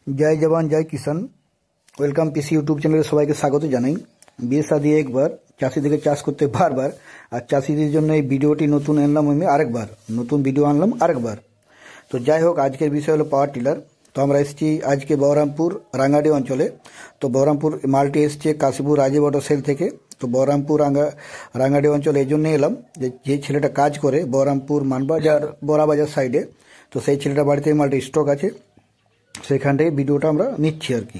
जय जवान जय किसान ওয়েলকাম পিসি ইউটিউব চ্যানেলে সবাইকে স্বাগত জানাই। বিয়ে শাদী একবার, চাষিদেরকে চাষ করতে বারবার, আর চাষিদের জন্য এই ভিডিওটি নতুন আনলাম আমি আরেকবার, নতুন ভিডিও আনলাম আরেকবার। তো যাই হোক, আজকের বিষয় হলো পাওয়ার টিলার। তো আমরা এসেছি আজকে বহরমপুর রাঙ্গাডি অঞ্চলে। তো বহরমপুর মালটি এসছে কাশীপুর রাজীব অটো সেল থেকে। তো বহরমপুর রাঙ্গাডি অঞ্চলে এই জন্যই এলাম যে ছেলেটা কাজ করে বহরমপুর মানবাজার বড়াবাজার সাইডে। তো সেই ছেলেটা বাড়িতে মালটি স্টক আছে, সেখান থেকে ভিডিওটা আমরা নিচ্ছি আর কি।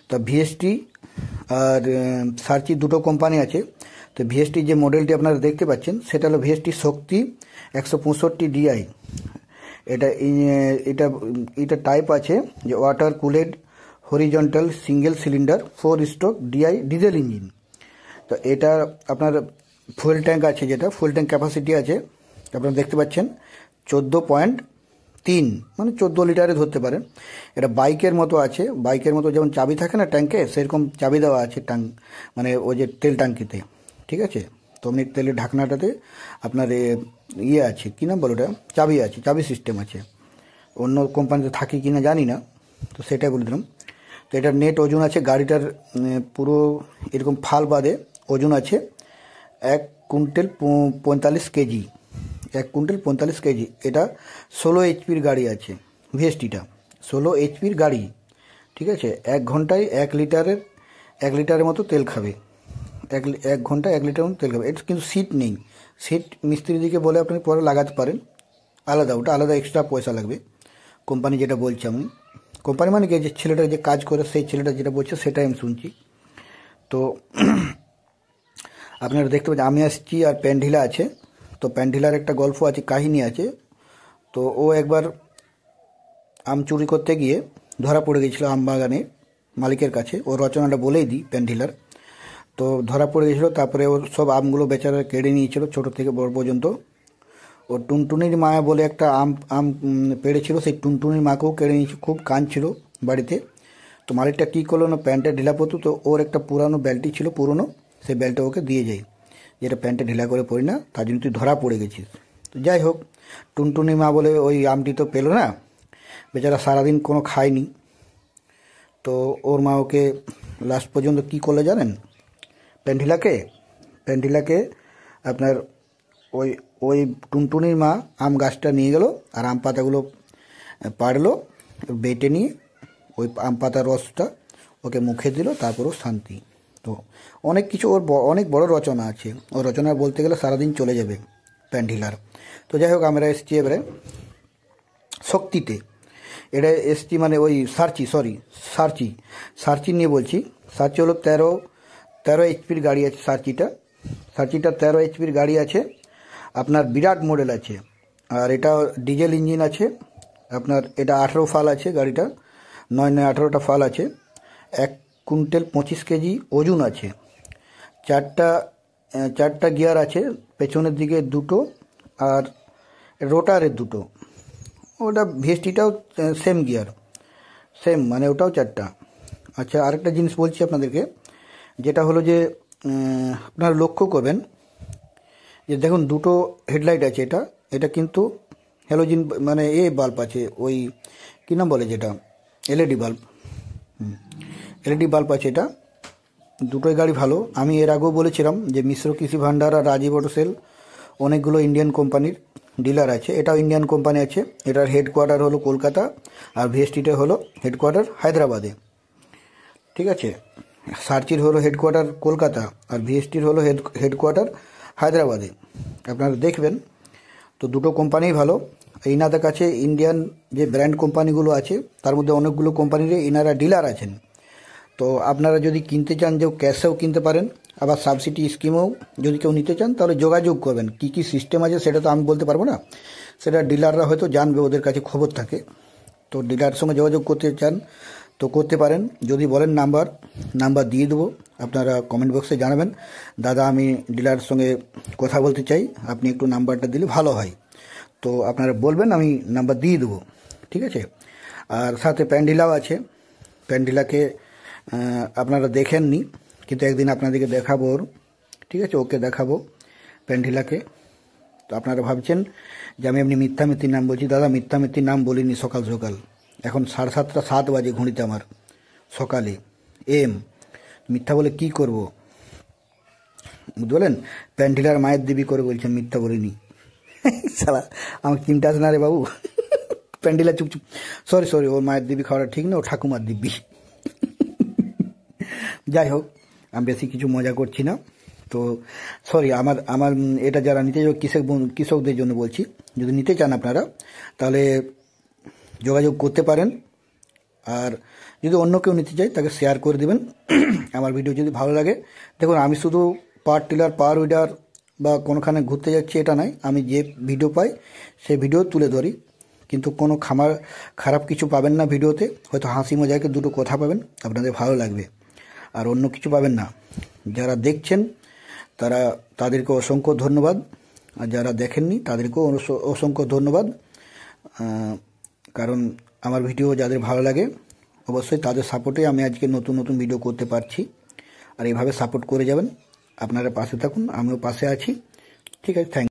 তো ভিএসটি আর সার্চি দুটো কোম্পানি আছে। তো ভিএসটি যে মডেলটি আপনারা দেখতে পাচ্ছেন সেটা হলো ভিএসটি শক্তি 165 ডিআই। এটা এটা এটা টাইপ আছে যে water cooled horizontal single cylinder 4 stroke DI diesel engine. তো এটা আপনার ফুয়েল ট্যাঙ্ক আছে, যেটা ফুয়েল ট্যাঙ্ক ক্যাপাসিটি আছে আপনারা দেখতে পাচ্ছেন 14.3, মানে 14 লিটারে ধরতে পারেন। এটা বাইকের মতো আছে, বাইকের মতো যেমন চাবি থাকে না ট্যাঙ্কে, সেরকম চাবি দেওয়া আছে ট্যাঙ্ক, মানে ওই যে তেল ট্যাঙ্কিতে, ঠিক আছে। তো আপনি তেলের ঢাকনাটাতে আপনার ইয়ে আছে, কী নাম বলো ওটা, চাবি আছে, চাবি সিস্টেম আছে। অন্য কোম্পানিতে থাকে কি না জানি না, তো সেটাই বলে দিলাম। তো এটার নেট ওজন আছে গাড়িটার পুরো এরকম ফাল বাদে ওজন আছে 1 কুইন্টাল 45 কেজি, 1 কুইন্টাল 45 কেজি। এটা 16 এইচপির গাড়ি আছে, ভিএসটিটা 16 এইচপির গাড়ি, ঠিক আছে। 1 ঘন্টায় 1 লিটারের মতো তেল খাবে, 1 ঘন্টায় 1 লিটার মতো তেল খাবে। এটা কিন্তু সিট নেই, সিট মিস্ত্রিদিকে বলে আপনি পরে লাগাতে পারেন আলাদা, ওটা আলাদা এক্সট্রা পয়সা লাগবে। কোম্পানি যেটা বলছে, আমি কোম্পানি মানে কি, যে ছেলেটা যে কাজ করে সেই ছেলেটা যেটা বলছে সেটাই আমি শুনছি। তো আপনারা দেখতে পাচ্ছেন আমি আসছি আর প্যান্ডিলা আছে। তো প্যান্ডিলার একটা গল্প আছে, কাহিনী আছে। তো ও একবার আম চুরি করতে গিয়ে ধরা পড়ে গেছিলো আম বাগানে মালিকের কাছে। ও রচনাটা বলেই দিই প্যান্ডিলার। তো ধরা পড়ে গেছিলো, তারপরে ও সব আমগুলো বেচারা কেড়ে নিয়েছিল ছোট থেকে বড় পর্যন্ত। ও টুনটুনির মা বলে একটা আম পেড়েছিল, সেই টুনটুনির মাকেও কেড়ে নিয়েছিল, খুব কাঁদছিল বাড়িতে। তো মালিকটা কী করলো না, প্যান্টটা ঢিলা পড়তো, তো ওর একটা পুরানো বেল্টটি ছিল পুরনো, সেই বেল্টটা ওকে দিয়ে যায়, যেটা প্যান্টটা ঢিলা করে পড়ি না, তার জন্য তুই ধরা পড়ে গেছিস। তো যাই হোক, টুনটুনি মা বলে ওই আমটি তো পেলো না, বেচারা সারাদিন কোনো খায়নি। তো ওর মা ওকে লাস্ট পর্যন্ত কী করলে জানেন, প্যান্ডিলাকে আপনার ওই ওই টুনটুনির মা আম গাছটা নিয়ে গেল আর আম পাতাগুলো পাড়লো, বেটে নিয়ে ওই আম পাতার রসটা ওকে মুখে দিল, তারপরও শান্তি। তো অনেক কিছু ওর অনেক বড় রচনা আছে, ও রচনা বলতে গেলে সারাদিন চলে যাবে প্যান্ডিলার। তো যাই হোক, আমরা এসছি এবারে শক্তিতে। এটা এসছি মানে ওই সার্চি নিয়ে বলছি। সার্চি হলো 13 এইচপির গাড়ি আছে। সার্চিটা 13 এইচপির গাড়ি আছে, আপনার বিরাট মডেল আছে। আর এটা ডিজেল ইঞ্জিন আছে আপনার। এটা 18 ফাল আছে গাড়িটা, 9-18টা ফাল আছে। 1 কুইন্টাল 25 কেজি ওজন আছে। চারটা গিয়ার আছে, পেছনের দিকে দুটো আর রোটারের দুটো। ওটা ভিএসটিটাও সেম গিয়ার, সেম, মানে ওটাও 4টা। আচ্ছা, আরেকটা জিনিস বলছি আপনাদেরকে, যেটা হলো যে আপনারা লক্ষ্য করবেন যে দেখুন দুটো হেডলাইট আছে। এটা কিন্তু হ্যালোজিন, মানে বাল্ব আছে, ওই কী নাম বলে যেটা, এলইডি বাল্ব আছে। এটা দুটোই গাড়ি ভালো। আমি এর আগেও বলেছিলাম যে মিশ্র কৃষি ভাণ্ডার আর রাজীব অটো সেল অনেকগুলো ইন্ডিয়ান কোম্পানির ডিলার আছে, এটাও ইন্ডিয়ান কোম্পানি আছে। এটার হেডকোয়ার্টার হলো কলকাতা, আর ভিএসটিটা হলো হেডকোয়ার্টার হায়দ্রাবাদে, ঠিক আছে। সার্চির হলো হেডকোয়ার্টার কলকাতা, আর ভিএসটির হলো হেডকোয়ার্টার হায়দ্রাবাদে। আপনারা দেখবেন, তো দুটো কোম্পানিই ভালো। ইনাদের কাছে ইন্ডিয়ান যে ব্র্যান্ড কোম্পানিগুলো আছে তার মধ্যে অনেকগুলো কোম্পানির ইনারা ডিলার আছেন। তো আপনারা যদি কিনতে চান, যে ক্যাশেও কিনতে পারেন, আবার সাবসিডি স্কিমেও যদি কেউ নিতে চান তাহলে যোগাযোগ করবেন। কী কী সিস্টেম আছে সেটা তো আমি বলতে পারবো না, সেটা ডিলাররা হয়তো জানবে, ওদের কাছে খবর থাকে। তো ডিলারের সঙ্গে যোগাযোগ করতে চান তো করতে পারেন। যদি বলেন নাম্বার দিয়ে দেবো, আপনারা কমেন্ট বক্সে জানাবেন, দাদা আমি ডিলারের সঙ্গে কথা বলতে চাই, আপনি একটু নাম্বারটা দিলে ভালো হয়। তো আপনারা বলবেন, আমি নাম্বার দিয়ে দেবো, ঠিক আছে। আর সাথে প্যান্ডিলাও আছে। প্যান্ডিলাকে আপনারা দেখেননি, কিন্তু একদিন আপনাদেরকে দেখাবো ওর, ঠিক আছে, ওকে দেখাবো প্যান্ডিলাকে। তো আপনারা ভাবছেন যে আমি এমনি মিথ্যামিথ্যি নাম বলছি, দাদা মিথ্যামিথ্যি নাম বলিনি সকাল সকাল, এখন 7:30 7 বাজে ঘড়িতে আমার সকালে মিথ্যা বলে কি করব বুঝতে পারলেন? প্যান্টিলার মায়ের দিবি করে বলছেন, মিথ্যা বলিনি। সালা আমাকে চিন্তাস না রে বাবু। প্যান্ডিলা চুপচুপ, সরি ওর মায়ের দিবি খাওয়াটা ঠিক না, ও ঠাকুমার দিব্যি। যাই হোক, আমি বেশি কিছু মজা করছি না। তো সরি, আমার এটা যারা নিতে যাবে কৃষকদের জন্য বলছি, যদি নিতে চান আপনারা তাহলে যোগাযোগ করতে পারেন। আর যদি অন্য কেউ নিতে চায় তাকে শেয়ার করে দেবেন। আমার ভিডিও যদি ভালো লাগে, দেখুন আমি শুধু পাওয়ার টিলার, পাওয়ার উইডার বা কোনোখানে ঘুরতে যাচ্ছি এটা নয়, আমি যে ভিডিও পাই সেই ভিডিও তুলে ধরি। কিন্তু কোনো খারাপ কিছু পাবেন না ভিডিওতে, হয়তো হাসি মজাকে দুটো কথা পাবেন, আপনাদের ভালো লাগবে, আর অন্য কিছু পাবেন না। যারা দেখছেন তাদেরকে অসংখ্য ধন্যবাদ, আর যারা দেখেননি তাদেরকেও অসংখ্য ধন্যবাদ। কারণ আমার ভিডিও যাদের ভালো লাগে অবশ্যই তাদের সাপোর্টে আমি আজকে নতুন নতুন ভিডিও করতে পারছি। আর এইভাবে সাপোর্ট করে যাবেন, আপনারা পাশে থাকুন, আমিও পাশে আছি। ঠিক আছে, থ্যাংক